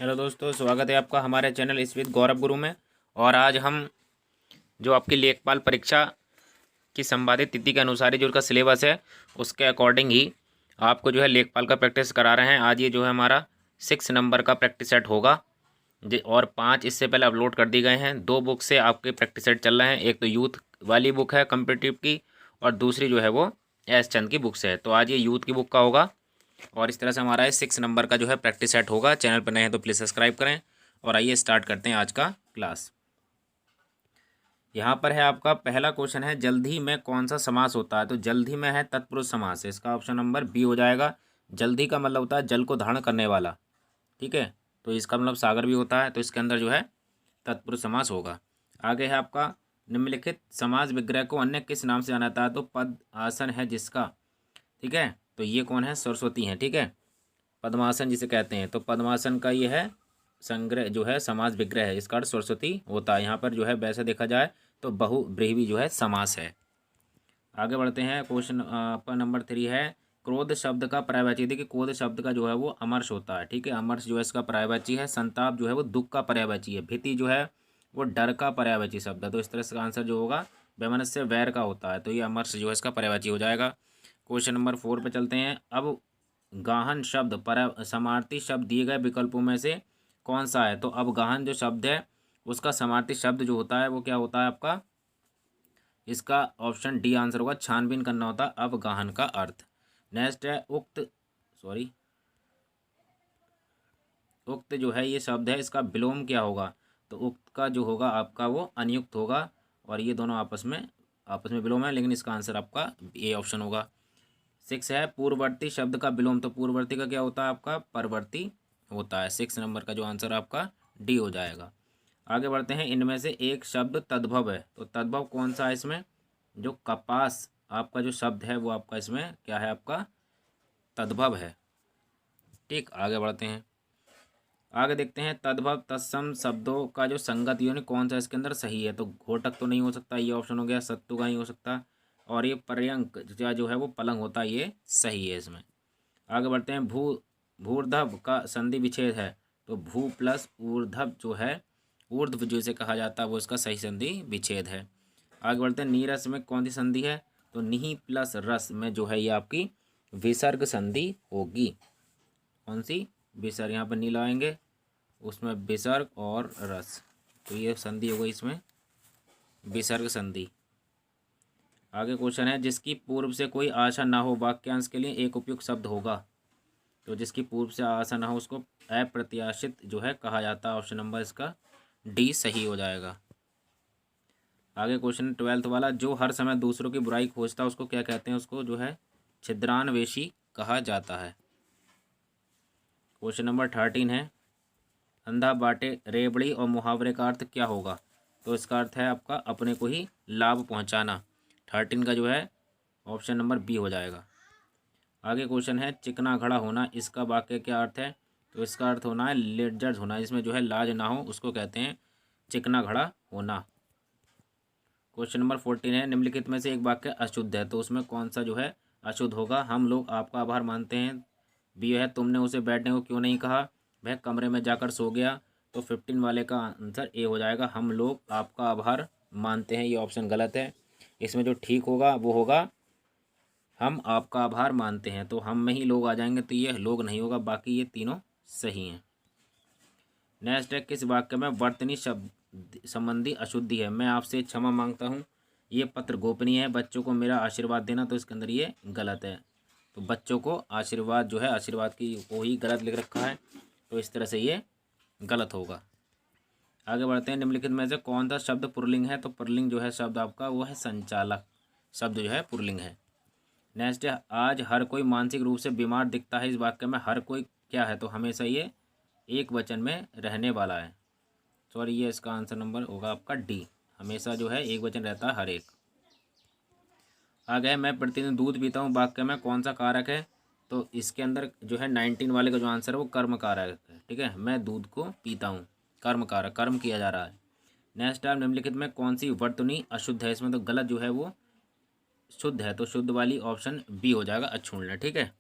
Hello दोस्तों, स्वागत है आपका हमारे चैनल इस विद गौरव गुरु में। और आज हम जो आपकी लेखपाल परीक्षा की संभावित तिथि के अनुसार ही जो उसका सिलेबस है उसके अकॉर्डिंग ही आपको जो है लेखपाल का प्रैक्टिस करा रहे हैं। आज ये जो है हमारा 6 नंबर का प्रैक्टिस सेट होगा और 5 इससे पहले अपलोड कर दिए गए हैं। 2 बुक से आपके प्रैक्टिस सेट चल रहे हैं। एक तो यूथ वाली बुक है कम्पिटिटिव की, और दूसरी जो है वो एस चंद की बुक से है। तो आज ये यूथ की बुक का होगा और इस तरह से हमारा 6 नंबर का जो है प्रैक्टिस सेट होगा। चैनल पर नए हैं तो प्लीज़ सब्सक्राइब करें। और आइए स्टार्ट करते हैं आज का क्लास। यहाँ पर है आपका पहला क्वेश्चन है, जल्द ही में कौन सा समास होता है? तो जल्द ही में है तत्पुरुष समास, इसका ऑप्शन नंबर बी हो जाएगा। जल्द ही का मतलब होता है जल को धारण करने वाला, ठीक है। तो इसका मतलब सागर भी होता है, तो इसके अंदर जो है तत्पुरुष समास होगा। आगे है आपका, निम्नलिखित समास विग्रह को अन्य किस नाम से जाना जाता है? तो पद आसन है जिसका, ठीक है। तो ये कौन है? सरस्वती हैं, ठीक है। पद्मासन जिसे कहते हैं, तो पद्मासन का ये है संग्रह जो है समास विग्रह है, इसका अर्थ सरस्वती होता है। यहाँ पर जो है वैसे देखा जाए तो बहुब्रीहि जो है समास है। आगे बढ़ते हैं। क्वेश्चन पर नंबर 3 है, क्रोध शब्द का पर्यायवाची। देखिए क्रोध शब्द का जो है वो अमर्ष होता है, ठीक है। अमर्ष जो है इसका पर्यायवाची है। संताप जो है वो दुख का पर्यायवाची है। भीति जो है वो डर का पर्यायवाची शब्द है। तो इस तरह से आंसर जो होगा वैमनस्य वैर का होता है। तो ये अमर्ष जो है इसका पर्यायवाची हो जाएगा। क्वेश्चन नंबर 4 पे चलते हैं। अब गाहन शब्द पर समार्थी शब्द दिए गए विकल्पों में से कौन सा है? तो अब गाहन जो शब्द है उसका समार्थी शब्द जो होता है वो क्या होता है आपका? इसका ऑप्शन डी आंसर होगा। छानबीन करना होता है अब गाहन का अर्थ। नेक्स्ट है उक्त जो है ये शब्द है, इसका विलोम क्या होगा? तो उक्त का जो होगा आपका वो अनियुक्त होगा। और ये दोनों आपस में विलोम है, लेकिन इसका आंसर आपका ए ऑप्शन होगा। 6 है, पूर्ववर्ती शब्द का विलोम। तो पूर्ववर्ती का क्या होता है आपका? परवर्ती होता है। 6 नंबर का जो आंसर आपका डी हो जाएगा। आगे बढ़ते हैं। इनमें से एक शब्द तद्भव है, तो तद्भव कौन सा है इसमें? जो कपास आपका जो शब्द है वो आपका इसमें क्या है? आपका तद्भव है, ठीक। आगे बढ़ते हैं। आगे देखते हैं, तद्भव तत्सम शब्दों का जो संगत यूनिट कौन सा इसके अंदर सही है? तो घोटक तो नहीं हो सकता, ये ऑप्शन हो गया। सत्तु का नहीं हो सकता। और ये पर्यंक जो है वो पलंग होता है, ये सही है इसमें। आगे बढ़ते हैं। भूर्धव का संधि विच्छेद है, तो भू प्लस ऊर्धव जो है ऊर्ध्व जो इसे कहा जाता है वो इसका सही संधि विच्छेद है। आगे बढ़ते हैं। नीरस में कौन सी संधि है? तो निहि प्लस रस में जो है ये आपकी विसर्ग संधि होगी। कौन सी? विसर्ग। यहाँ पर नी लगाएंगे, उसमें विसर्ग और रस, तो ये संधि हो गई इसमें विसर्ग संधि। आगे क्वेश्चन है, जिसकी पूर्व से कोई आशा ना हो वाक्यांश के लिए एक उपयुक्त शब्द होगा। तो जिसकी पूर्व से आशा ना हो उसको अप्रत्याशित जो है कहा जाता है। ऑप्शन नंबर इसका डी सही हो जाएगा। आगे क्वेश्चन 12th वाला, जो हर समय दूसरों की बुराई खोजता है उसको क्या कहते हैं? उसको जो है छिद्रान्वेषी कहा जाता है। क्वेश्चन नंबर 13 है, अंधा बाटे रेवड़ी और मुहावरे का अर्थ क्या होगा? तो इसका अर्थ है आपका अपने को ही लाभ पहुंचाना। 13 का जो है ऑप्शन नंबर बी हो जाएगा। आगे क्वेश्चन है, चिकना घड़ा होना, इसका वाक्य क्या अर्थ है? तो इसका अर्थ होना है लिज्जत होना, जिसमें जो है लाज ना हो उसको कहते हैं चिकना घड़ा होना। क्वेश्चन नंबर 14 है, निम्नलिखित में से एक वाक्य अशुद्ध है, तो उसमें कौन सा जो है अशुद्ध होगा? हम लोग आपका आभार मानते हैं। बी है, तुमने उसे बैठने को क्यों नहीं कहा? वह कमरे में जाकर सो गया। तो 15 वाले का आंसर ए हो जाएगा। हम लोग आपका आभार मानते हैं, ये ऑप्शन गलत है। इसमें जो ठीक होगा वो होगा हम आपका आभार मानते हैं। तो हम में ही लोग आ जाएंगे, तो ये लोग नहीं होगा, बाकी ये तीनों सही हैं। नेक्स्ट है, किस वाक्य में वर्तनी शब्द संबंधी अशुद्धि है? मैं आपसे क्षमा मांगता हूँ, ये पत्र गोपनीय है, बच्चों को मेरा आशीर्वाद देना। तो इसके अंदर ये गलत है। तो बच्चों को आशीर्वाद जो है आशीर्वाद की वो ही गलत लिख रखा है, तो इस तरह से ये गलत होगा। आगे बढ़ते हैं। निम्नलिखित में से कौन सा शब्द पुल्लिंग है? तो पुल्लिंग जो है शब्द आपका वो है संचालक शब्द जो है पुल्लिंग है। नेक्स्ट है, आज हर कोई मानसिक रूप से बीमार दिखता है, इस वाक्य में हर कोई क्या है? तो हमेशा ये एक वचन में रहने वाला है। सॉरी, ये इसका आंसर नंबर होगा आपका डी, हमेशा जो है एक वचन रहता है हर एक। आगे है, मैं प्रतिदिन दूध पीता हूँ, वाक्य में कौन सा कारक है? तो इसके अंदर जो है 19 वाले का जो आंसर है वो कर्म कारक है, ठीक है। मैं दूध को पीता हूँ, कर्म कारक, कर्म किया जा रहा है। नेक्स्ट है, निम्नलिखित में कौन सी वर्तनी अशुद्ध है? इसमें तो गलत जो है वो शुद्ध है, तो शुद्ध वाली ऑप्शन बी हो जाएगा, अक्षुण्ण, ठीक है।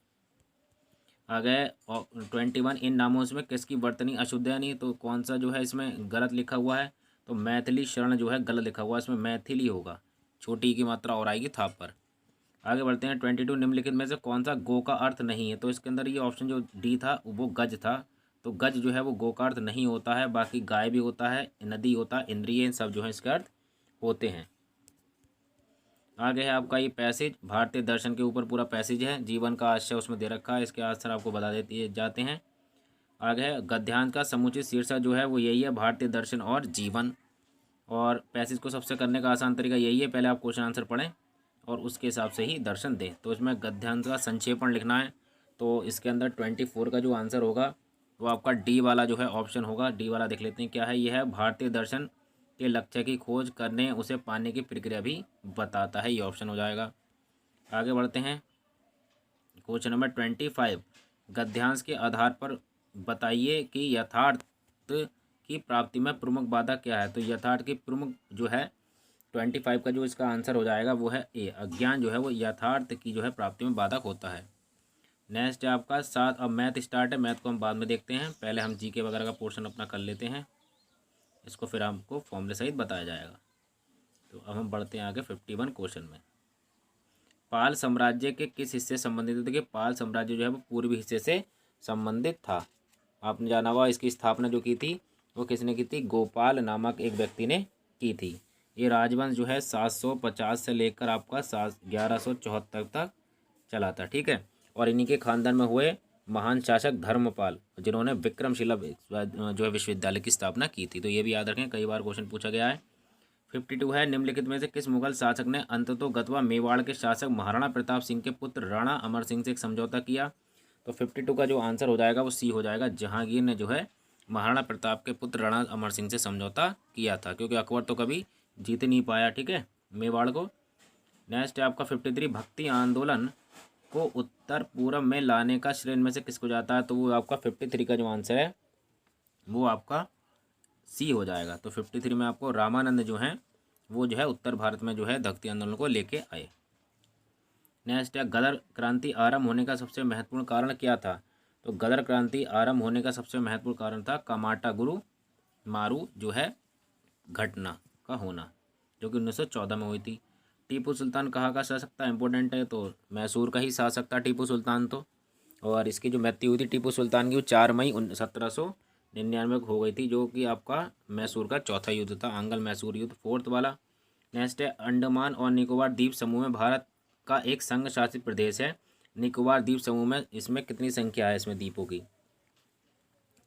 आ गए 21, इन नामों में किसकी वर्तनी अशुद्ध है नहीं, तो कौन सा जो है इसमें गलत लिखा हुआ है, तो मैथिली शरण जो है गलत लिखा हुआ है, इसमें मैथिली होगा, छोटी की मात्रा और आएगी थाप पर। आगे बढ़ते हैं 22, निम्नलिखित में से कौन सा गो का अर्थ नहीं है, तो इसके अंदर ये ऑप्शन जो डी था वो गज था, तो गज जो है वो गो का अर्थ नहीं होता है, बाकी गाय भी होता है, नदी होता है, इंद्रिय, इन सब जो है इसके अर्थ होते हैं। आगे है आपका ये पैसेज, भारतीय दर्शन के ऊपर पूरा पैसेज है, जीवन का आशय उसमें दे रखा है, इसके आंसर आपको बता देते जाते हैं। आगे है गद्यांश का समुचित शीर्षक जो है वो यही है, भारतीय दर्शन और जीवन। और पैसेज को सबसे करने का आसान तरीका यही है, पहले आप क्वेश्चन आंसर पढ़ें और उसके हिसाब से ही दर्शन दें। तो इसमें गद्यांश का संक्षेपण लिखना है, तो इसके अंदर 24 का जो आंसर होगा वो आपका डी वाला जो है ऑप्शन होगा, डी वाला देख लेते हैं क्या है। यह है भारतीय दर्शन के लक्ष्य की खोज करने, उसे पाने की प्रक्रिया भी बताता है, ये ऑप्शन हो जाएगा। आगे बढ़ते हैं क्वेश्चन नंबर 25, गद्यांश के आधार पर बताइए कि यथार्थ की प्राप्ति में प्रमुख बाधा क्या है, तो यथार्थ की प्रमुख जो है 25 का जो इसका आंसर हो जाएगा वो है ए, अज्ञान जो है वो यथार्थ की जो है प्राप्ति में बाधक होता है। नेक्स्ट है आपका 7, अब मैथ स्टार्ट है, मैथ को हम बाद में देखते हैं, पहले हम जीके वगैरह का पोर्शन अपना कर लेते हैं, इसको फिर हमको फॉर्मूले सहित बताया जाएगा। तो अब हम बढ़ते हैं आगे 51 क्वेश्चन में। पाल साम्राज्य के किस हिस्से संबंधित है, देखिए पाल साम्राज्य जो है वो पूर्वी हिस्से से संबंधित था। आपने जाना हुआ इसकी स्थापना जो की थी वो किसने की थी, गोपाल नामक एक व्यक्ति ने की थी। ये राजवंश जो है 750 से लेकर आपका 1174 तक चला था, ठीक है। और इन्हीं के खानदान में हुए महान शासक धर्मपाल, जिन्होंने विक्रमशिला जो है विश्वविद्यालय की स्थापना की थी, तो ये भी याद रखें, कई बार क्वेश्चन पूछा गया है। 52 है, निम्नलिखित में से किस मुगल शासक ने अंततोगत्वा मेवाड़ के शासक महाराणा प्रताप सिंह के पुत्र राणा अमर सिंह से एक समझौता किया, तो 52 का जो आंसर हो जाएगा वो सी हो जाएगा, जहांगीर ने जो है महाराणा प्रताप के पुत्र राणा अमर सिंह से समझौता किया था, क्योंकि अकबर तो कभी जीत नहीं पाया, ठीक है, मेवाड़ को। नेक्स्ट है आपका 53, भक्ति आंदोलन को उत्तर पूर्व में लाने का श्रेय में से किसको जाता है, तो वो आपका 53 का जो आंसर है वो आपका सी हो जाएगा। तो 53 में आपको रामानंद जो हैं वो जो है उत्तर भारत में जो है भक्ति आंदोलन को लेके आए। नेक्स्ट है गदर क्रांति आरंभ होने का सबसे महत्वपूर्ण कारण क्या था, तो गदर क्रांति आरंभ होने का सबसे महत्वपूर्ण कारण था कमाटा गुरु मारू जो है घटना का होना, जो कि 1914 में हुई थी। टीपू सुल्तान कहाँ का शासक था, इंपॉर्टेंट है, तो मैसूर का ही शासक था टीपू सुल्तान तो। और इसकी जो मृत्यु हुई थी टीपू सुल्तान की वो 4 मई 1799 को हो गई थी, जो कि आपका मैसूर का चौथा युद्ध था, आंगल मैसूर युद्ध, 4th वाला। नेक्स्ट है अंडमान और निकोबार द्वीप समूह में भारत का एक संघ शासित प्रदेश है, निकोबार द्वीप समूह में इसमें कितनी संख्या है इसमें द्वीपों की,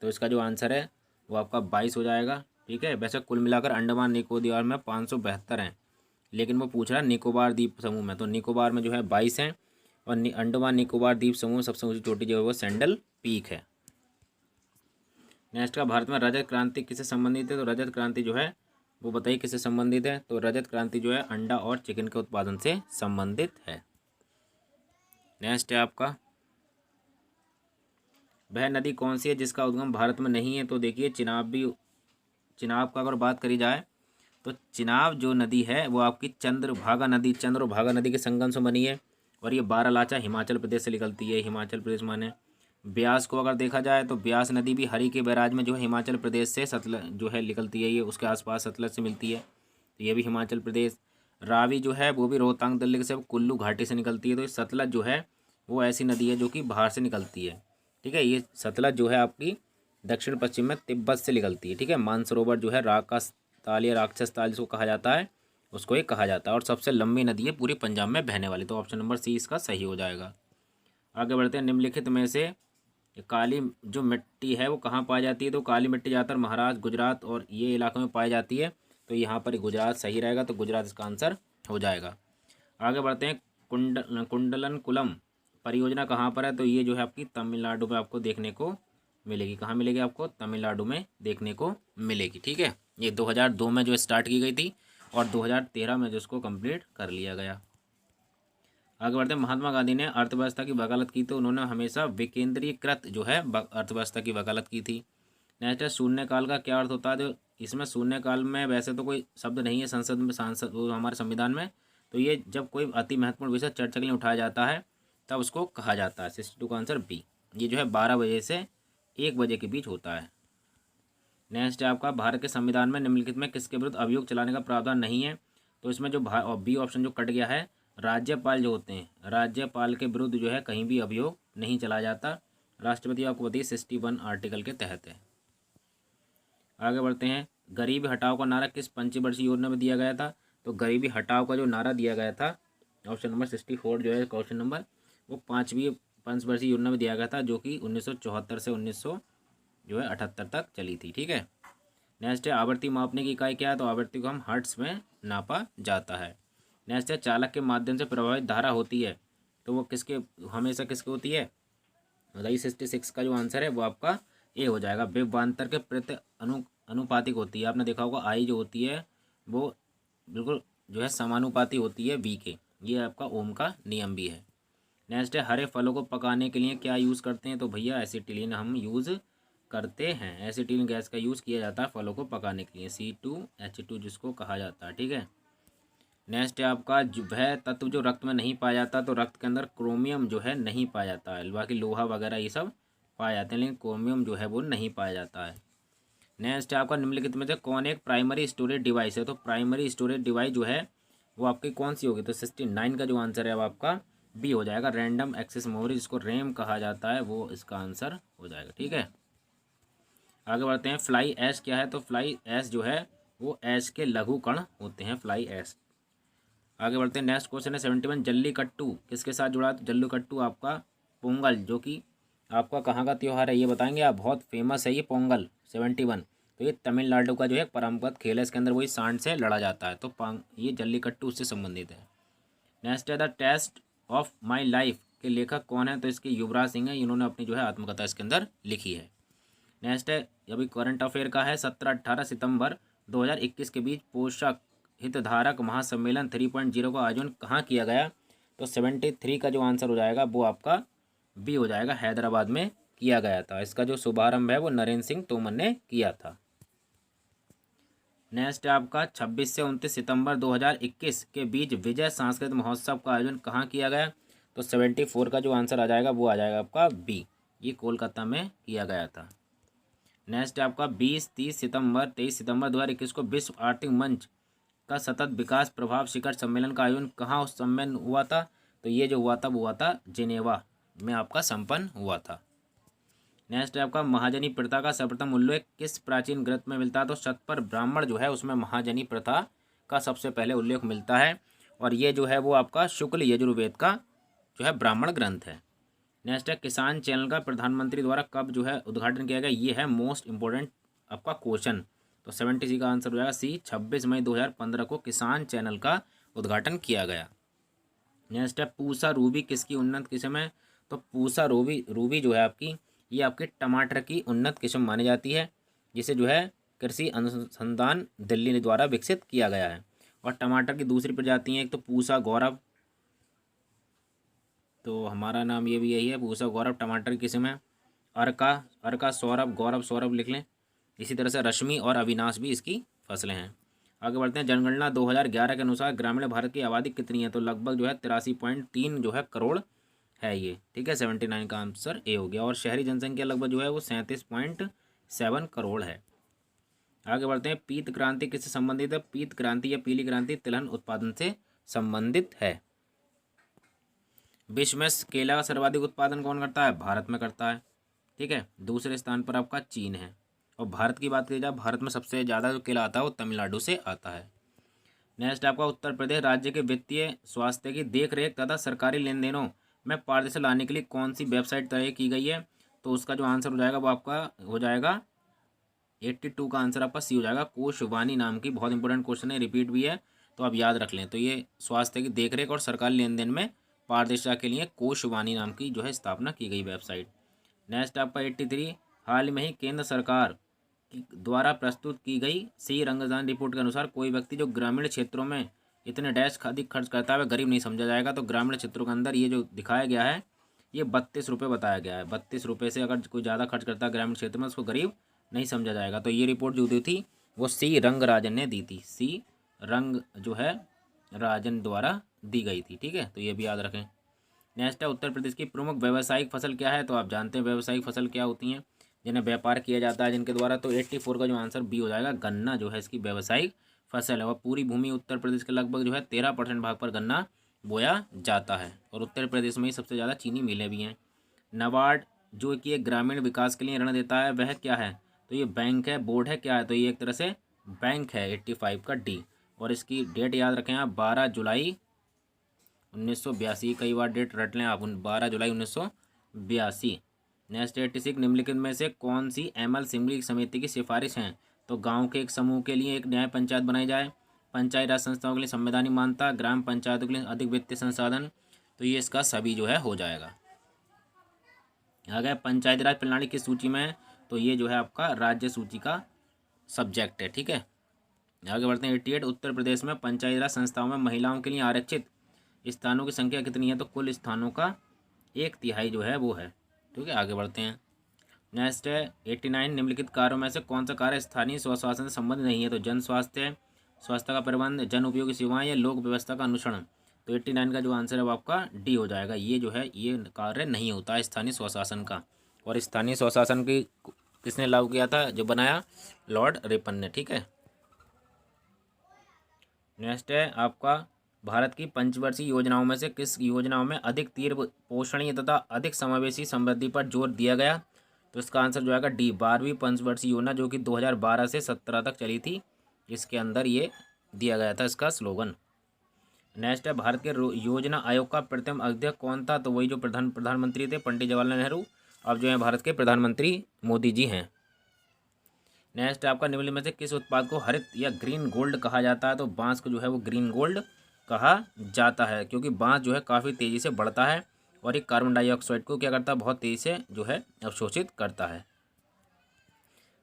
तो इसका जो आंसर है वो आपका 22 हो जाएगा, ठीक है। वैसे कुल मिलाकर अंडमान निकोबार में 572 हैं, लेकिन वो पूछ रहा है निकोबार द्वीप समूह में, तो निकोबार में जो है 22 हैं, और अंडमान निकोबार द्वीप समूह सबसे ऊंची चोटी जो है वो सैंडल पीक है। नेक्स्ट का भारत में रजत क्रांति किससे संबंधित है, तो रजत क्रांति जो है वो बताइए किससे संबंधित है, तो रजत क्रांति जो है अंडा और चिकन के उत्पादन से संबंधित है। नेक्स्ट है आपका वह नदी कौन सी है जिसका उद्गम भारत में नहीं है, तो देखिए चिनाब का अगर बात करी जाए तो चिनाब जो नदी है वो आपकी चंद्रभागा नदी के संगम से बनी है, और ये बारालाचा हिमाचल प्रदेश से निकलती है, हिमाचल प्रदेश माने। ब्यास को अगर देखा जाए तो ब्यास नदी भी हरी के बैराज में जो है हिमाचल प्रदेश से सतलज जो है निकलती है, ये उसके आसपास सतलज से मिलती है, तो ये भी हिमाचल प्रदेश। रावी जो है वो भी रोहतांग दल्ले से कुल्लू घाटी से निकलती है, तो ये सतलज जो है वो ऐसी नदी है जो कि बाहर से निकलती है, ठीक है। ये सतलज जो है आपकी दक्षिण पश्चिम में तिब्बत से निकलती है, ठीक है। मानसरोवर जो है राक्षस ताल या राक्षस ताल जिसको कहा जाता है उसको ही कहा जाता है, और सबसे लंबी नदी है पूरी पंजाब में बहने वाली, तो ऑप्शन नंबर सी इसका सही हो जाएगा। आगे बढ़ते हैं, निम्नलिखित में से काली जो मिट्टी है वो कहाँ पाई जाती है, तो काली मिट्टी ज़्यादातर महाराष्ट्र गुजरात और ये इलाकों में पाई जाती है, तो यहाँ पर गुजरात सही रहेगा, तो गुजरात इसका आंसर हो जाएगा। आगे बढ़ते हैं, कुंडलनकुलम परियोजना कहाँ पर है, तो ये जो है आपकी तमिलनाडु में आपको देखने को मिलेगी, कहाँ मिलेगी आपको, तमिलनाडु में देखने को मिलेगी, ठीक है। ये 2002 में जो स्टार्ट की गई थी और 2013 में जो इसको कंप्लीट कर लिया गया। आगे बढ़ते हैं, महात्मा गांधी ने अर्थव्यवस्था की वकालत की, तो उन्होंने हमेशा विकेंद्रीकृत जो है अर्थव्यवस्था की वकालत की थी। नेक्स्ट है शून्यकाल का क्या अर्थ होता है, तो इसमें शून्यकाल में वैसे तो कोई शब्द नहीं है संसद में, सांसद वो हमारे संविधान में, तो ये जब कोई अति महत्वपूर्ण विषय चर्चा के लिए उठाया जाता है तब उसको कहा जाता है। 62 का आंसर बी। ये जो है 12 बजे से 1 बजे के बीच होता है। नेक्स्ट है आपका, भारत के संविधान में निम्नलिखित में किसके विरुद्ध अभियोग चलाने का प्रावधान नहीं है। तो इसमें जो बी ऑप्शन जो कट गया है, राज्यपाल जो होते हैं, राज्यपाल के विरुद्ध जो है कहीं भी अभियोग नहीं चलाया जाता। राष्ट्रपति आपको बताइए 61 आर्टिकल के तहत है। आगे बढ़ते हैं, गरीबी हटाओ का नारा किस पंचवर्षीय योजना में दिया गया था। तो गरीबी हटाओ का जो नारा दिया गया था, ऑप्शन नंबर 64 जो है क्वेश्चन नंबर, वो 5वीं पंचवर्षीय योजना में दिया गया था, जो कि 1974 से 1978 तक चली थी। ठीक है। नेक्स्ट है, आवृत्ति मापने की इकाई क्या है। तो आवृत्ति को हम हर्ट्ज में नापा जाता है। नेक्स्ट है, चालक के माध्यम से प्रवाहित धारा होती है। तो वो किसके, हमेशा किसके होती है। बताइए 66 का जो आंसर है वो आपका ए हो जाएगा। विभवांतर के प्रति अनुपातिक होती है। आपने देखा होगा आई जो होती है वो बिल्कुल जो है समानुपाती होती है वी के। ये आपका ओम का नियम भी है। नेक्स्ट है, हरे फलों को पकाने के लिए क्या यूज़ करते हैं। तो भैया एसिटिलीन हम यूज़ करते हैं। एसिटिलीन गैस का यूज़ किया जाता है फलों को पकाने के लिए, C2H2 जिसको कहा जाता है। ठीक है। नेक्स्ट है आपका, वह तत्व जो रक्त में नहीं पाया जाता। तो रक्त के अंदर क्रोमियम जो है नहीं पाया जाता है, बाकी लोहा वगैरह ये सब पाए जाते हैं, लेकिन क्रोमियम जो है वो नहीं पाया जाता है। नेक्स्ट है आपका, निम्नलिखित में से कौन एक प्राइमरी स्टोरेज डिवाइस है। तो प्राइमरी स्टोरेज डिवाइस जो है वो आपकी कौन सी होगी। तो 69 का जो आंसर है वो आपका बी हो जाएगा। रैंडम एक्सेस मेमोरी जिसको रैम कहा जाता है वो इसका आंसर हो जाएगा। ठीक है। आगे बढ़ते हैं, फ्लाई ऐश क्या है। तो फ्लाई ऐश जो है वो ऐश के लघु कण होते हैं, फ्लाई ऐश। आगे बढ़ते हैं, नेक्स्ट क्वेश्चन है 71, जल्लीकट्टू किसके साथ जुड़ा है। तो जल्लीकट्टू आपका पोंगल, जो कि आपका कहाँ का त्यौहार है ये बताएंगे आप। बहुत फेमस है ये पोंगल 71। तो ये तमिलनाडु का जो है परंपरागत खेल है। इसके अंदर वही सांड से लड़ा जाता है। तो ये जल्लीकट्टू उससे संबंधित है। नेक्स्ट है, the test of my life के लेखक कौन है। तो इसके युवराज सिंह है। इन्होंने अपनी जो है आत्मकथा इसके अंदर लिखी है। नेक्स्ट है, अभी करंट अफेयर का है, 17-18 सितंबर 2021 के बीच पोषक हितधारक महासम्मेलन 3.0 का आयोजन कहाँ किया गया। तो 73 का जो आंसर हो जाएगा वो आपका बी हो जाएगा, हैदराबाद में किया गया था। इसका जो शुभारंभ है वो नरेंद्र सिंह तोमर ने किया था। नेक्स्ट है आपका, 26 से 29 सितंबर 2021 के बीच विजय सांस्कृतिक महोत्सव का आयोजन कहाँ किया गया। तो 74 का जो आंसर आ जाएगा वो आ जाएगा आपका बी, ये कोलकाता में किया गया था। नेक्स्ट है आपका 23 सितंबर 2021 को विश्व आर्थिक मंच का सतत विकास प्रभाव शिखर सम्मेलन का आयोजन कहाँ उस सम्मेलन हुआ था। तो ये जो हुआ था वो हुआ था जिनेवा में आपका संपन्न हुआ था। नेक्स्ट है आपका, महाजनी प्रथा का सर्वप्रथम उल्लेख किस प्राचीन ग्रंथ में मिलता है। तो शतपर ब्राह्मण जो है उसमें महाजनी प्रथा का सबसे पहले उल्लेख मिलता है, और ये जो है वो आपका शुक्ल यजुर्वेद का जो है ब्राह्मण ग्रंथ है। नेक्स्ट है, किसान चैनल का प्रधानमंत्री द्वारा कब जो है उद्घाटन किया गया। ये है मोस्ट इंपॉर्टेंट आपका क्वेश्चन। तो 70 का आंसर हो जाएगा सी, 26 मई 2015 को किसान चैनल का उद्घाटन किया गया। नेक्स्ट है, पूसा रूबी किसकी उन्नत किस्म है। तो पूसा रूबी जो है आपकी, ये आपके टमाटर की उन्नत किस्म मानी जाती है, जिसे जो है कृषि अनुसंधान दिल्ली द्वारा विकसित किया गया है। और टमाटर की दूसरी प्रजाति है, एक तो पूसा गौरव, तो हमारा नाम ये भी यही है, पूसा गौरव टमाटर की किस्म है। अर्का सौरभ, गौरव सौरभ लिख लें। इसी तरह से रश्मि और अविनाश भी इसकी फसलें हैं। आगे बढ़ते हैं, जनगणना 2011 के अनुसार ग्रामीण भारत की आबादी कितनी है। तो लगभग जो है 83.3 जो है करोड़ है ये। ठीक है, 79 का आंसर ए हो गया। और शहरी जनसंख्या लगभग जो है वो 37.7 करोड़ है। आगे बढ़ते हैं, पीत क्रांति किससे संबंधित है। पीत क्रांति या पीली क्रांति तिलहन उत्पादन से संबंधित है। विश्व में केला का सर्वाधिक उत्पादन कौन करता है। भारत में करता है। ठीक है, दूसरे स्थान पर आपका चीन है। और भारत की बात की जाए, भारत में सबसे ज़्यादा जो केला आता है वो तमिलनाडु से आता है। नेक्स्ट आपका, उत्तर प्रदेश राज्य के वित्तीय स्वास्थ्य की देखरेख तथा सरकारी लेन देनों में पारदर्शिता लाने के लिए कौन सी वेबसाइट तय की गई है। तो उसका जो आंसर हो जाएगा वो आपका हो जाएगा 82 का आंसर आपका सी हो जाएगा। कोशवाणी नाम की, बहुत इंपॉर्टेंट क्वेश्चन है, रिपीट भी है तो आप याद रख लें। तो ये स्वास्थ्य की देखरेख और सरकारी लेन देन में पारदर्शिता के लिए कोशवाणी नाम की जो है स्थापना की गई वेबसाइट। नेक्स्ट आपका 83, हाल में ही केंद्र सरकार द्वारा प्रस्तुत की गई सी रंगदान रिपोर्ट के अनुसार कोई व्यक्ति जो ग्रामीण क्षेत्रों में इतने डैश अधिक खर्च करता है वह गरीब नहीं समझा जाएगा। तो ग्रामीण क्षेत्रों के अंदर ये जो दिखाया गया है ये 32 रुपये बताया गया है। 32 रुपये से अगर कोई ज़्यादा खर्च करता है ग्रामीण क्षेत्र में उसको गरीब नहीं समझा जाएगा। तो ये रिपोर्ट जो दी थी वो सी रंगराजन ने दी थी। सी रंग जो है राजन द्वारा दी गई थी। ठीक है, तो ये भी याद रखें। नेक्स्ट है उत्तर प्रदेश की प्रमुख व्यावसायिक फसल क्या है। तो आप जानते हैं व्यावसायिक फसल क्या होती हैं, जिन्हें व्यापार किया जाता है जिनके द्वारा। तो 84 का जो आंसर बी हो जाएगा, गन्ना जो है इसकी व्यावसायिक फसल है। और पूरी भूमि उत्तर प्रदेश के लगभग जो है 13% भाग पर गन्ना बोया जाता है। और उत्तर प्रदेश में ही सबसे ज़्यादा चीनी मिलें भी हैं। नाबार्ड जो कि एक ग्रामीण विकास के लिए ऋण देता है वह क्या है। तो ये बैंक है, बोर्ड है, क्या है। तो ये एक तरह से बैंक है, 85 का डी। और इसकी डेट याद रखें आप, 12 जुलाई 1982। कई बार डेट रट लें आप, 12 जुलाई 1982। नेक्स्ट 86, निम्नलिखित में से कौन सी एमएल सिमरी समिति की सिफारिश है। तो गांव के एक समूह के लिए एक न्याय पंचायत बनाई जाए, पंचायत राज संस्थाओं के लिए संवैधानिक मान्यता, ग्राम पंचायतों के लिए अधिक वित्तीय संसाधन। तो ये इसका सभी जो है हो जाएगा। अगर पंचायती राज प्रणाली की सूची में है तो ये जो है आपका राज्य सूची का सब्जेक्ट है। ठीक है, आगे बढ़ते हैं। 88, उत्तर प्रदेश में पंचायती राज संस्थाओं में महिलाओं के लिए आरक्षित स्थानों की संख्या कितनी है। तो कुल स्थानों का 1/3 जो है वो है। ठीक है, आगे बढ़ते हैं। नेक्स्ट है 89, निम्नलिखित कार्यों में से कौन सा कार्य स्थानीय स्वशासन से संबंधित नहीं है। तो जन स्वास्थ्य, स्वास्थ्य का प्रबंध, जन उपयोगी सेवाएं या लोक व्यवस्था का अनुसरण। तो 89 का जो आंसर है वो आपका डी हो जाएगा। ये जो है ये कार्य नहीं होता है स्थानीय स्वशासन का। और स्थानीय स्वशासन की किसने लागू किया था, जो बनाया, लॉर्ड रिपन ने। ठीक है, नेक्स्ट है आपका भारत की पंचवर्षीय योजनाओं में से किस योजनाओं में अधिक तीव्र पोषणीय तथा अधिक समावेशी समृद्धि पर जोर दिया गया। तो इसका आंसर जो आएगा डी, 12वीं पंचवर्षीय योजना, जो कि 2012 से 17 तक चली थी। इसके अंदर ये दिया गया था इसका स्लोगन। नेक्स्ट है भारत के योजना आयोग का प्रथम अध्यक्ष कौन था। तो वही जो प्रधानमंत्री थे, पंडित जवाहरलाल नेहरू। अब जो है भारत के प्रधानमंत्री मोदी जी हैं। नेक्स्ट आपका निम्नलिखित में से किस उत्पाद को हरित या ग्रीन गोल्ड कहा जाता है। तो बांस को जो है वो ग्रीन गोल्ड कहा जाता है, क्योंकि बांस जो है काफ़ी तेज़ी से बढ़ता है और ये कार्बन डाइऑक्साइड को क्या करता है, बहुत तेज़ी से जो है अवशोषित करता है।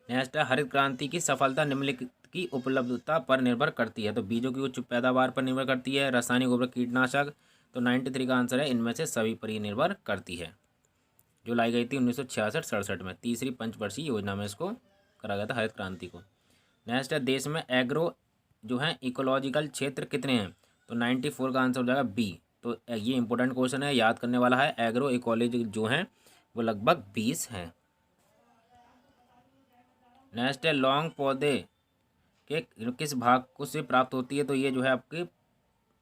नेक्स्ट है हरित क्रांति की सफलता निम्नलिखित की उपलब्धता पर निर्भर करती है। तो बीजों की उच्च पैदावार पर निर्भर करती है, रासायनिक उर्वरक, कीटनाशक। तो 93 का आंसर है इनमें से सभी पर ही निर्भर करती है, जो लाई गई थी 1966-67 में। तीसरी पंचवर्षीय योजना में इसको करा गया था हरित क्रांति को। नेक्स्ट है देश में एग्रो जो है इकोलॉजिकल क्षेत्र कितने हैं। तो 94 का आंसर हो जाएगा बी। तो ये इंपॉर्टेंट क्वेश्चन है, याद करने वाला है। एग्रो इकोलॉजी जो है वो लगभग 20 हैं। नेक्स्ट है लौंग पौधे के किस भाग को से प्राप्त होती है। तो ये जो है आपकी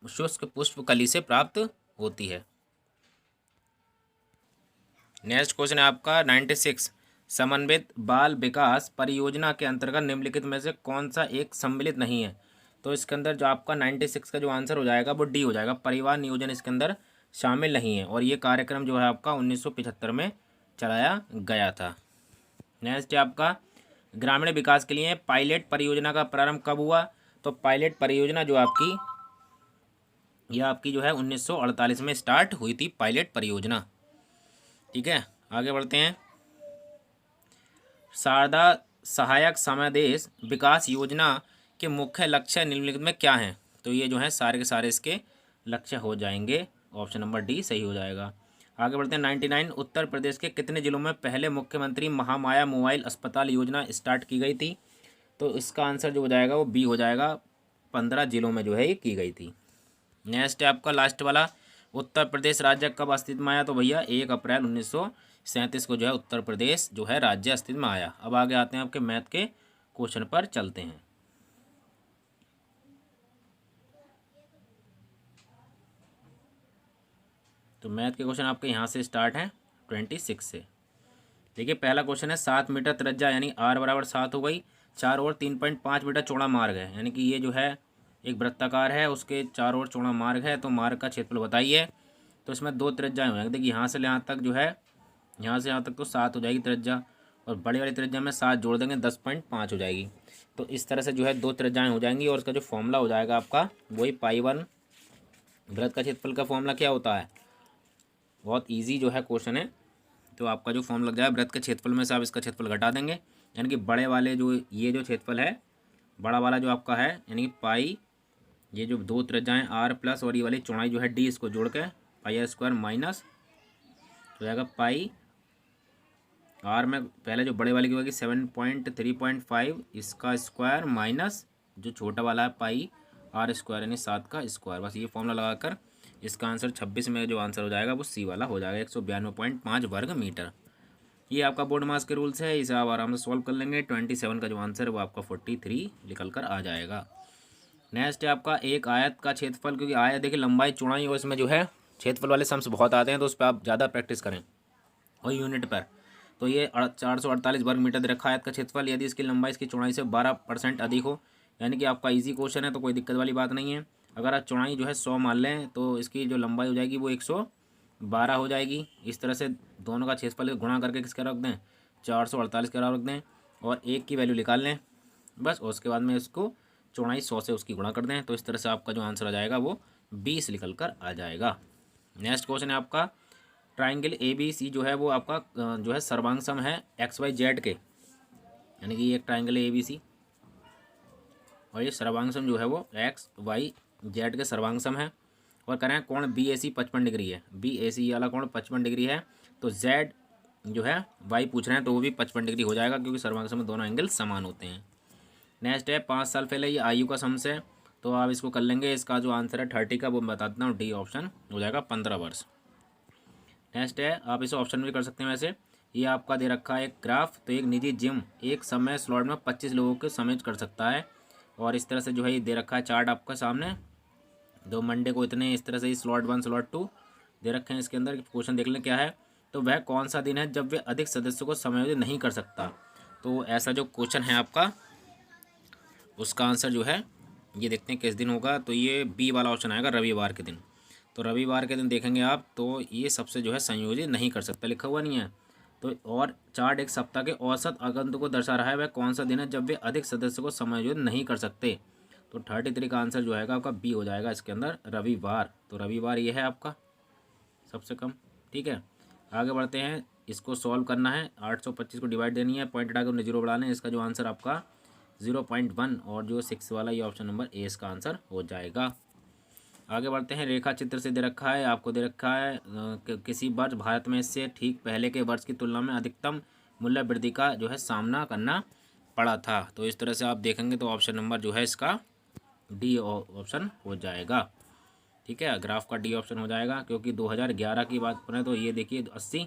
शुष्क पुष्प कली से प्राप्त होती है। नेक्स्ट क्वेश्चन है आपका 96, समन्वित बाल विकास परियोजना के अंतर्गत निम्नलिखित में से कौन सा एक सम्मिलित नहीं है। तो इसके अंदर जो आपका 96 का जो आंसर हो जाएगा वो डी हो जाएगा, परिवार नियोजन इसके अंदर शामिल नहीं है। और ये कार्यक्रम जो है आपका 1975 में चलाया गया था। नेक्स्ट है आपका ग्रामीण विकास के लिए पायलट परियोजना का प्रारंभ कब हुआ। तो पायलट परियोजना जो आपकी यह आपकी जो है 1948 में स्टार्ट हुई थी, पायलट परियोजना। ठीक है, आगे बढ़ते हैं। शारदा सहायक समादेश विकास योजना के मुख्य लक्ष्य निम्नलिखित में क्या हैं। तो ये जो है सारे के सारे इसके लक्ष्य हो जाएंगे, ऑप्शन नंबर डी सही हो जाएगा। आगे बढ़ते हैं 99, उत्तर प्रदेश के कितने जिलों में पहले मुख्यमंत्री महामाया मोबाइल अस्पताल योजना स्टार्ट की गई थी। तो इसका आंसर जो हो जाएगा वो बी हो जाएगा, 15 जिलों में जो है ये की गई थी। नेक्स्ट है आपका लास्ट वाला, उत्तर प्रदेश राज्य कब अस्तित्व में आया। तो भैया 1 अप्रैल 1937 को जो है उत्तर प्रदेश जो है राज्य अस्तित्व में आया। अब आगे आते हैं आपके मैथ के क्वेश्चन पर चलते हैं। तो मैथ के क्वेश्चन आपके यहाँ से स्टार्ट हैं 26 से। देखिए पहला क्वेश्चन है 7 मीटर त्रिज्या यानी r बराबर 7 हो गई, 4 और 3.5 मीटर चौड़ा मार्ग है, यानी कि ये जो है एक वृत्ताकार है, उसके 4 और चौड़ा मार्ग है। तो मार्ग का क्षेत्रफल बताइए। तो इसमें 2 त्रिज्याएँ हो जाएंगी। देखिए यहाँ से यहाँ तक जो है, यहाँ से यहाँ तक तो 7 हो जाएगी त्रिज्या, और बड़ी वाली त्रिज्या में 7 जोड़ देंगे 10.5 हो जाएगी। तो इस तरह से जो है 2 त्रिज्याएँ हो जाएंगी। और इसका जो फॉर्मूला हो जाएगा आपका वही पाई1। वृत्त का क्षेत्रफल का फॉर्मूला क्या होता है, बहुत ईजी जो है क्वेश्चन है। तो आपका जो फॉर्म लग जाएगा वृत्त के क्षेत्रफल में से आप इसका क्षेत्रफल घटा देंगे, यानी कि बड़े वाले जो ये जो क्षेत्रफल है, बड़ा वाला जो आपका है, यानी कि पाई, ये जो 2 त्रिज्याएँ r प्लस और ये वाली चौड़ाई जो है d, इसको जोड़ के पाई r स्क्वायर माइनस हो जाएगा पाई r में पहले जो बड़े वाले की होगी 7.3.5 इसका स्क्वायर माइनस जो छोटा वाला है पाई r स्क्वायर यानी 7 का स्क्वायर। बस ये फॉर्मूला लगाकर इसका आंसर 26 में जो आंसर हो जाएगा वो सी वाला हो जाएगा, 192.5 वर्ग मीटर। ये आपका बोर्ड मास के रूल्स है, इसे आप आराम से सॉल्व कर लेंगे। 27 का जो आंसर है वो आपका 43 निकल कर आ जाएगा। नेक्स्ट है आपका एक आयत का क्षेत्रफल, क्योंकि आयत देखिए लंबाई चौड़ाई और इसमें जो है क्षेत्रफल वाले सम्स बहुत आते हैं, तो उस पर आप ज़्यादा प्रैक्टिस करें और यूनिट पर। तो ये 448 वर्ग मीटर दे रखा है आयत का क्षेत्रफल, यदि इसकी लंबाई इसकी चौड़ाई से 12% अधिक हो, यानी कि आपका इजी क्वेश्चन है तो कोई दिक्कत वाली बात नहीं है। अगर आप चौड़ाई जो है 100 मान लें तो इसकी जो लंबाई हो जाएगी वो 112 हो जाएगी। इस तरह से दोनों का क्षेत्रफल गुणा करके किसका रख दें, 448 का रख दें और एक की वैल्यू निकाल लें बस। और उसके बाद में इसको चौड़ाई 100 से उसकी गुणा कर दें, तो इस तरह से आपका जो आंसर आ जाएगा वो 20 निकल कर आ जाएगा। नेक्स्ट क्वेश्चन है आपका ट्राइंगल ABC जो है वो आपका जो है सर्वांग सम है XYZ के, यानी कि ये एक ट्राइंगल है ABC और ये सर्वांग सम जो है वो XYZ के सर्वांग सम है। और कह रहे हैं कोण BAC 55 डिग्री है, BAC वाला कोण 55 डिग्री है, तो Z जो है Y पूछ रहे हैं तो वो भी 55 डिग्री हो जाएगा, क्योंकि सर्वांग सम में दोनों एंगल समान होते हैं। नेक्स्ट है 5 साल पहले ये आयु का सम्स है, तो आप इसको कर लेंगे। इसका जो आंसर है 30 का वो मैं बता देता हूँ, डी ऑप्शन हो जाएगा 15 वर्ष। नेक्स्ट है आप इसे ऑप्शन भी कर सकते हैं वैसे। ये आपका दे रखा है एक ग्राफ, तो एक निजी जिम एक समय स्लॉट में 25 लोगों के समेट कर सकता है, और इस तरह से जो है ये दे रखा है चार्ट आपका सामने। 2 मंडे को इतने इस तरह से स्लॉट 1 स्लॉट 2 दे रखे हैं। इसके अंदर क्वेश्चन देख लें क्या है, तो वह कौन सा दिन है जब वे अधिक सदस्यों को समायोजित नहीं कर सकता। तो ऐसा जो क्वेश्चन है आपका उसका आंसर जो है ये देखते हैं किस दिन होगा, तो ये बी वाला ऑप्शन आएगा, रविवार के दिन। तो रविवार के दिन देखेंगे आप तो ये सबसे जो है संयोजित नहीं कर सकता, लिखा हुआ नहीं है। तो और चार्ट एक सप्ताह के औसत आगंतुक को दर्शा रहा है, वह कौन सा दिन है जब वे अधिक सदस्यों को समायोजित नहीं कर सकते। तो 33 का आंसर जो है आपका बी हो जाएगा इसके अंदर, रविवार। तो रविवार ये है आपका सबसे कम। ठीक है, आगे बढ़ते हैं। इसको सॉल्व करना है, 825 को डिवाइड देनी है, पॉइंट हटा कर 0 बढ़ा लें। इसका जो आंसर आपका 0.1 और जो 6 वाला ये ऑप्शन नंबर ए इसका आंसर हो जाएगा। आगे बढ़ते हैं। रेखा चित्र से दे रखा है, आपको दे रखा है किसी वर्ष भारत में से ठीक पहले के वर्ष की तुलना में अधिकतम मूल्य वृद्धि का जो है सामना करना पड़ा था। तो इस तरह से आप देखेंगे तो ऑप्शन नंबर जो है इसका डी ऑप्शन हो जाएगा। ठीक है, ग्राफ का डी ऑप्शन हो जाएगा, क्योंकि 2011 की बात करें तो ये देखिए 80।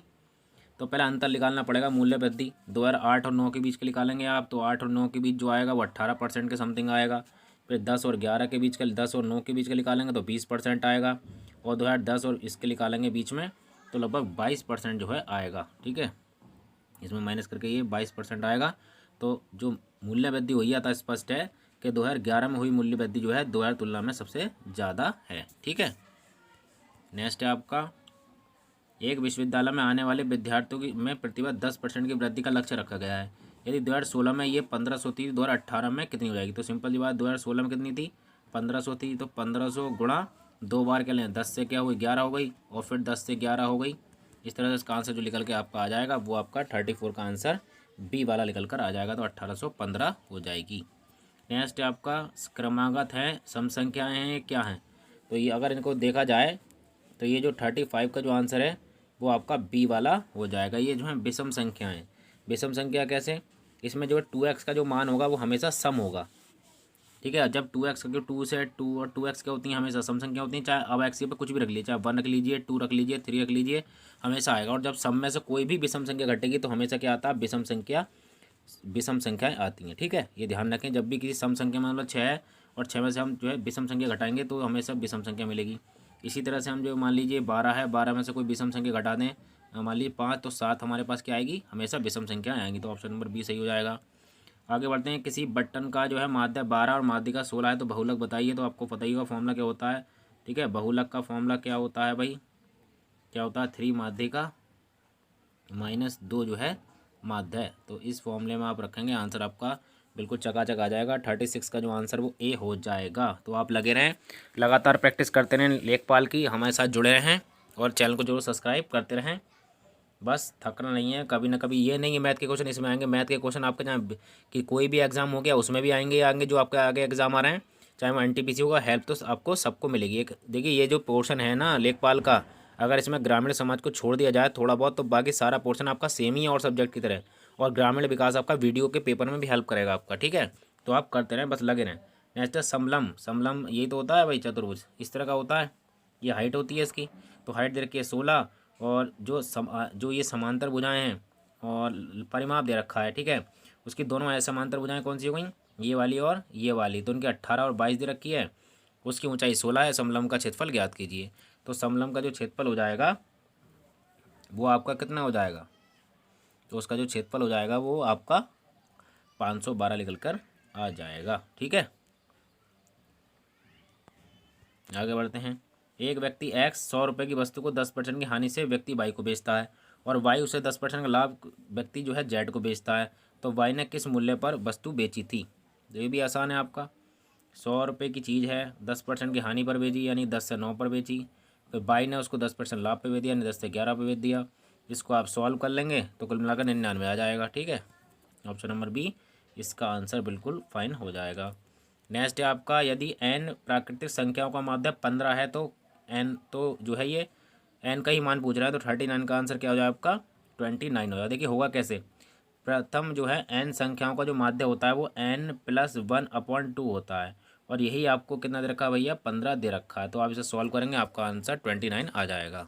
तो पहले अंतर निकालना पड़ेगा, मूल्य वृद्धि 2008 और 9 के बीच के निकालेंगे आप, तो 8 और 9 के बीच जो आएगा वो 18% के समथिंग आएगा। फिर 10 और 11 के बीच का, 10 और 9 के बीच का निकालेंगे तो 20% आएगा, और 2010 और इसके निकालेंगे बीच में तो लगभग 22% जो है आएगा। ठीक है, इसमें माइनस करके ये 22% आएगा। तो जो मूल्य वृद्धि हुई है तो स्पष्ट है कि 2011 में हुई मूल्य वृद्धि जो है 2000 तुलना में सबसे ज़्यादा है। ठीक है, नेक्स्ट है आपका एक विश्वविद्यालय में आने वाले विद्यार्थियों की में प्रतिवर्ष 10% की वृद्धि का लक्ष्य रखा गया है। यदि 2016 में ये 1500 थी, 2018 में कितनी हो जाएगी। तो सिंपल सी बात, 2016 में कितनी थी, 1500 थी, तो 1500 गुणा 2 बार के लें 10 से क्या हुई 11 हो गई, और फिर 10 से 11 हो गई। इस तरह से इसका आंसर जो निकल के आपका आ जाएगा वो आपका 34 का आंसर बी वाला निकल कर आ जाएगा, तो 1815 हो जाएगी। नेक्स्ट आपका क्रमागत है, सम संख्याएँ हैं क्या हैं। तो ये अगर इनको देखा जाए तो ये जो 35 का जो आंसर है वो आपका बी वाला हो जाएगा। ये जो है विषम संख्या है। विषम संख्या कैसे, इसमें जो 2x का जो मान होगा वो हमेशा सम होगा। ठीक है, जब 2x का 2 से 2 और 2x क्या होती हैं, हमेशा सम संख्या होती हैं। चाहे अब x पे कुछ भी रख लीजिए, चाहे 1 रख लीजिए, 2 रख लीजिए, 3 रख लीजिए, हमेशा आएगा। और जब सम में से कोई भी विषम संख्या घटेगी तो हमेशा क्या आता है, विषम संख्याएँ आती हैं। ठीक है, ये ध्यान रखें, जब भी किसी सम संख्या में मतलब 6 है और 6 में से हम जो है विषम संख्या घटाएंगे तो हमेशा विषम संख्या मिलेगी। इसी तरह से हम जो मान लीजिए 12 है, 12 में से कोई विषम संख्या घटा दें, मान लीजिए 5, तो 7 हमारे पास क्या आएगी, हमेशा विषम संख्या आएंगी। तो ऑप्शन नंबर बी सही हो जाएगा। आगे बढ़ते हैं। किसी बटन का जो है माध्य 12 और माध्यिका 16 है, तो बहुलक बताइए। तो आपको पता ही होगा फॉर्मूला क्या होता है। ठीक है, बहुलक का फॉर्मूला क्या होता है भाई, क्या होता है, 3 माध्यिका -2 जो है माध्य। तो इस फॉर्मूले में आप रखेंगे, आंसर आपका बिल्कुल चकाचक आ जाएगा। 36 का जो आंसर वो ए हो जाएगा। तो आप लगे रहें, लगातार प्रैक्टिस करते रहें लेखपाल की, हमारे साथ जुड़े रहें और चैनल को जरूर सब्सक्राइब करते रहें। बस थकना नहीं है कभी ना कभी। ये नहीं है मैथ के क्वेश्चन इसमें आएंगे, मैथ के क्वेश्चन आपके जहाँ कि कोई भी एग्जाम हो गया उसमें भी आएंगे जो आपके आगे एग्जाम आ रहे हैं, चाहे वो NTPC होगा। हेल्प तो आपको सबको मिलेगी। एक देखिए, ये जो पोर्शन है ना लेखपाल का, अगर इसमें ग्रामीण समाज को छोड़ दिया जाए थोड़ा बहुत, तो बाकी सारा पोर्शन आपका सेम ही है और सब्जेक्ट की तरह। और ग्रामीण विकास आपका वीडियो के पेपर में भी हेल्प करेगा आपका। ठीक है, तो आप करते रहें, बस लगे रहें। नेक्स्ट है समलम। समलम यही तो होता है भाई, चतुर्भुज इस तरह का होता है। ये हाइट होती है इसकी, तो हाइट दे रखी है 16, और जो ये समांतर भुजाएं हैं और परिमाप दे रखा है, ठीक है, उसकी दोनों समांतर भुजाएं कौन सी हो गई, ये वाली और ये वाली, तो उनकी 18 और 22 दे रखी है, उसकी ऊंचाई 16 है। समलंब का क्षेत्रफल ज्ञात कीजिए। तो समलंब का जो क्षेत्रफल हो जाएगा वो आपका कितना हो जाएगा, तो उसका जो क्षेत्रफल हो जाएगा वो आपका 512 निकल कर आ जाएगा। ठीक है, आगे बढ़ते हैं। एक व्यक्ति एक्स 100 रुपये की वस्तु को 10% की हानि से व्यक्ति वाई को बेचता है और वाई उसे 10% का लाभ व्यक्ति जो है जेड को बेचता है, तो वाई ने किस मूल्य पर वस्तु बेची थी। तो ये भी आसान है आपका। 100 रुपये की चीज़ है, 10% की हानि पर बेची यानी 10 से 9 पर बेची, फिर वाई ने उसको 10% लाभ पे बेच दिया यानी 10 से 11 पे बेच दिया। इसको आप सॉल्व कर लेंगे तो कुल मिलाकर 99 आ जाएगा। ठीक है, ऑप्शन नंबर बी इसका आंसर बिल्कुल फाइन हो जाएगा। नेक्स्ट है आपका, यदि n प्राकृतिक संख्याओं का माध्य 15 है तो n तो जो है ये n का ही मान पूछ रहा है, तो 39 का आंसर क्या हो जाएगा आपका 29 हो जाएगा। देखिए होगा कैसे, प्रथम जो है n संख्याओं का जो माध्य होता है वो n+1/2 होता है, और यही आपको कितना दे रखा है भैया 15 दे रखा है, तो आप इसे सॉल्व करेंगे आपका आंसर 29 आ जाएगा।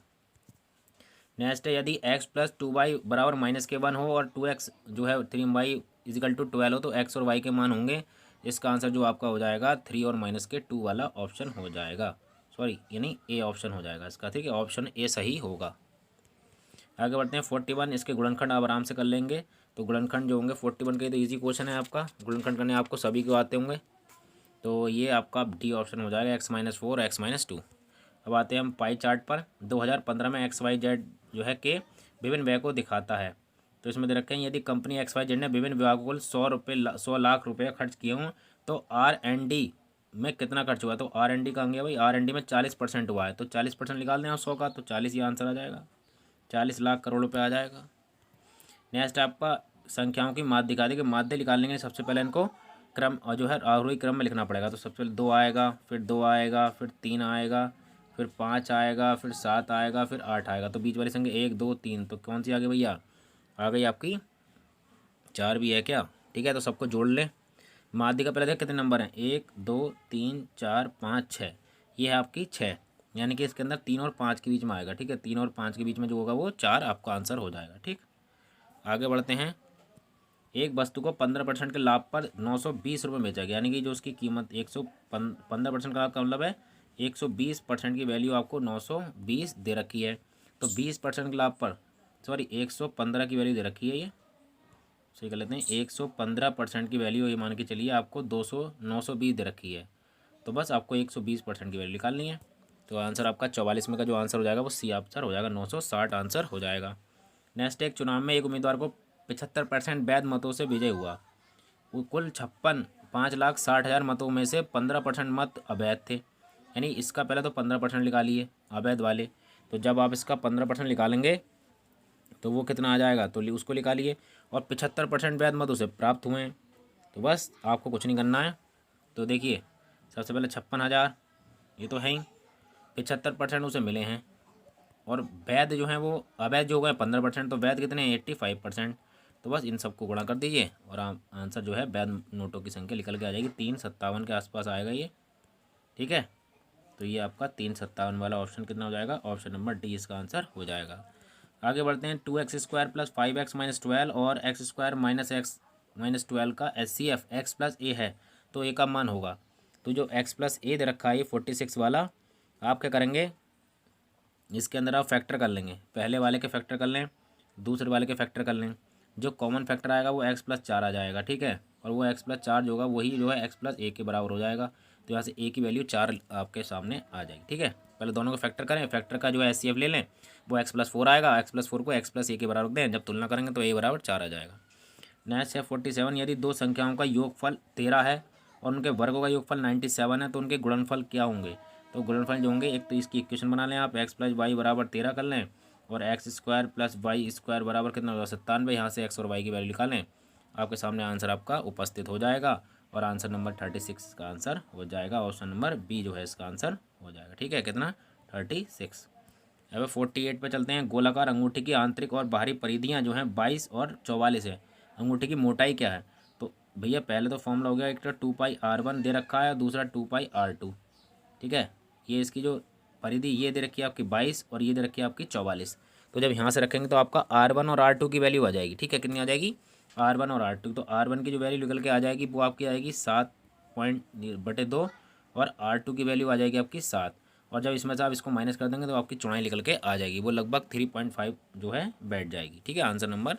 नेक्स्ट है, यदि x+2y बराबर -1 हो और 2x जो है 3y = 12 हो तो x और y के मान होंगे। इसका आंसर जो आपका हो जाएगा 3 और -2 वाला ऑप्शन हो जाएगा, सॉरी यानी ए ऑप्शन हो जाएगा इसका। ठीक है, ऑप्शन ए सही होगा। आगे बढ़ते हैं 41, इसके गुणनखंड आप आराम से कर लेंगे। तो गुणनखंड जो होंगे 41 के तो इजी क्वेश्चन है आपका, गुणनखंड करने आपको सभी को आते होंगे, तो ये आपका डी ऑप्शन हो जाएगा x-4 x-2। अब आते हैं हम पाई चार्ट पर। 2015 में XYZ जो है के विभिन्न व्यय को दिखाता है, तो इसमें दे रखे हैं, यदि कंपनी XYZ ने विभिन्न विभागों को 100 लाख रुपये खर्च किए हों तो R&D में कितना खर्च हुआ। तो R&D का अंगे भाई, R&D में 40% हुआ है, तो 40% निकाल दें आप 100 का, तो 40 ही आंसर आ जाएगा, 40 लाख करोड़ रुपये आ जाएगा। नेक्स्ट आपका संख्याओं की माध्य दिखा देंगे। माध्य निकालने के सबसे पहले इनको क्रम और जो है आरोही क्रम में लिखना पड़ेगा। तो सबसे पहले 2 आएगा, फिर 2 आएगा, फिर 3 आएगा, फिर 5 आएगा, फिर 7 आएगा, फिर 8 आएगा। तो बीच वाली संख्या 1 2 3, तो कौन सी आ गई भैया, आ गई आपकी 4 भी है क्या। ठीक है, तो सबको जोड़ लें। माध्य का पहले देख कितने नंबर हैं, 1 2 3 4 5 6, ये है आपकी 6, यानी कि इसके अंदर 3 और 5 के बीच में आएगा। ठीक है, 3 और 5 के बीच में जो होगा वो 4 आपका आंसर हो जाएगा। ठीक, आगे बढ़ते हैं। एक वस्तु को 15% के लाभ पर 920 रुपये बेचा गया, यानी कि जो उसकी कीमत 15% का लाभ का मतलब है 120% की वैल्यू आपको 920 दे रखी है। तो 20% के लाभ पर, सॉरी 115 की वैल्यू दे रखी है, ये सही कर लेते हैं, 115% की वैल्यू ये मान के चलिए आपको 920 दे रखी है, तो बस आपको 120% की वैल्यू निकालनी है। तो आंसर आपका 44 में का जो आंसर हो जाएगा वो सी आंसर हो जाएगा, 960 आंसर हो जाएगा। नेक्स्ट, एक चुनाव में एक उम्मीदवार को 75% वैध मतों से विजय हुआ। वो कुल 5,60,000 मतों में से 15% मत अवैध थे, यानी इसका पहले तो 15% निकालिए अवैध वाले, तो जब आप इसका 15% निकालेंगे तो वो कितना आ जाएगा, तो उसको निकालिए। और 75% वैध मत उसे प्राप्त हुए हैं, तो बस आपको कुछ नहीं करना है। तो देखिए सबसे पहले 56,000 ये तो है ही, 75% उसे मिले हैं, और वैध जो है वो अवैध जो हो गए 15%, तो वैध कितने 85%। तो बस इन सबको गुणा कर दीजिए और आंसर जो है वैध नोटों की संख्या निकल के आ जाएगी, 357 के आसपास आएगा ये। ठीक है, तो ये आपका 357 वाला ऑप्शन कितना हो जाएगा, ऑप्शन नंबर डी इसका आंसर हो जाएगा। आगे बढ़ते हैं। 2x² + 5x - 12 और x² - x - 12 का HCF x + a है, तो a का मान होगा। तो जो x + a दे रखा है ये 46 वाला, आप क्या करेंगे, इसके अंदर आप फैक्टर कर लेंगे, पहले वाले के फैक्टर कर लें, दूसरे वाले के फैक्टर कर लें, जो कॉमन फैक्टर आएगा वो x + 4 आ जाएगा। ठीक है, और वो x + 4 जो होगा वही जो है x + a के बराबर हो जाएगा, तो यहाँ से a की वैल्यू 4 आपके सामने आ जाएगी। ठीक है, पहले दोनों को फैक्टर करें, फैक्टर का जो है HCF ले लें, वो x + 4 आएगा, x + 4 को x + a के बराबर दें, जब तुलना करेंगे तो a बराबर 4 आ जाएगा। नेक्स्ट है 47, यदि दो संख्याओं का योगफल 13 है और उनके वर्गों का योगफल 97 है तो उनके गुणनफल क्या होंगे। तो गुणनफल जो होंगे, एक तो इसकी इक्वेशन बना लें आप, x + y = 13 कर लें, और x² + y² बराबर कितना होगा 97, यहाँ से x और y की वैल्यू निकालें, आपके सामने आंसर आपका उपस्थित हो जाएगा, और आंसर नंबर 36 का आंसर हो जाएगा, ऑप्शन नंबर बी जो है इसका आंसर हो जाएगा। ठीक है, कितना 36। अब 48 पे चलते हैं। गोलाकार अंगूठी की आंतरिक और बाहरी परिधियाँ जो हैं 22 और 44 है, अंगूठी की मोटाई क्या है। तो भैया पहले तो फॉर्मूला हो गया, एक तो 2πr1 दे रखा है, दूसरा 2πr2। ठीक है, ये इसकी जो परिधि ये दे रखी है आपकी 22 और ये दे रखी है आपकी 44। तो जब यहाँ से रखेंगे तो आपका R1 और R2 की वैल्यू आ जाएगी। ठीक है, कितनी आ जाएगी? R1 और R2। तो R1 की जो वैल्यू निकल के आ जाएगी वो आपकी आएगी 7.2 और R2 की वैल्यू आ जाएगी आपकी 7। और जब इसमें से आप इसको माइनस कर देंगे तो आपकी चौड़ाई निकल के आ जाएगी, वो लगभग 3.5 जो है बैठ जाएगी। ठीक है, आंसर नंबर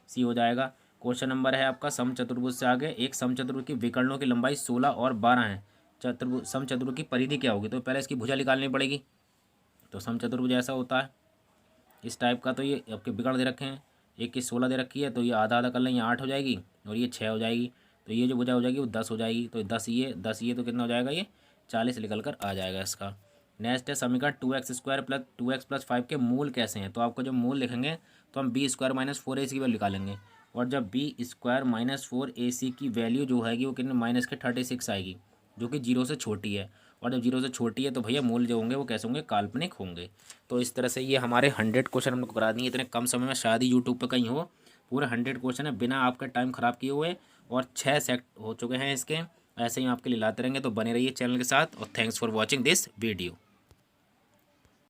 सी हो जाएगा। क्वेश्चन नंबर है आपका समचतुर्भुज से आगे। एक समचतुर्भुज की विकर्णों की लंबाई 16 और 12 है। समचतुर्भुज की परिधि क्या होगी? तो पहले इसकी भुजा निकालनी पड़ेगी। तो समचतुर्भुज ऐसा होता है इस टाइप का। तो ये आपके विकर्ण दे रखे हैं, एक की 16 दे रखी है, तो ये आधा आधा कर लें, ये 8 हो जाएगी और ये 6 हो जाएगी। तो ये जो भुजा हो जाएगी वो 10 हो जाएगी। तो 10 ये तो कितना हो जाएगा? ये 40 निकल कर आ जाएगा इसका। नेक्स्ट है समीकरण 2x² प्लस 2x प्लस 5 के मूल कैसे हैं? तो आपको जो मूल लिखेंगे तो हम b² माइनस 4ac की वैल्यू निकालेंगे। और जब b² माइनस 4ac की वैल्यू जो है वो कितने माइनस के 36 आएगी, जो कि 0 से छोटी है। और जब 0 से छोटी है तो भैया मूल जो होंगे वो कैसे होंगे? काल्पनिक होंगे। तो इस तरह से ये हमारे 100 क्वेश्चन हम लोग करा दिए इतने कम समय में, शायद ही यूट्यूब पर कहीं हो। पूरे 100 क्वेश्चन है बिना आपका टाइम ख़राब किए हुए, और 6 सेट हो चुके हैं इसके। ऐसे ही आपके लिए लाते रहेंगे, तो बने रहिए चैनल के साथ। और thanks for watching this video.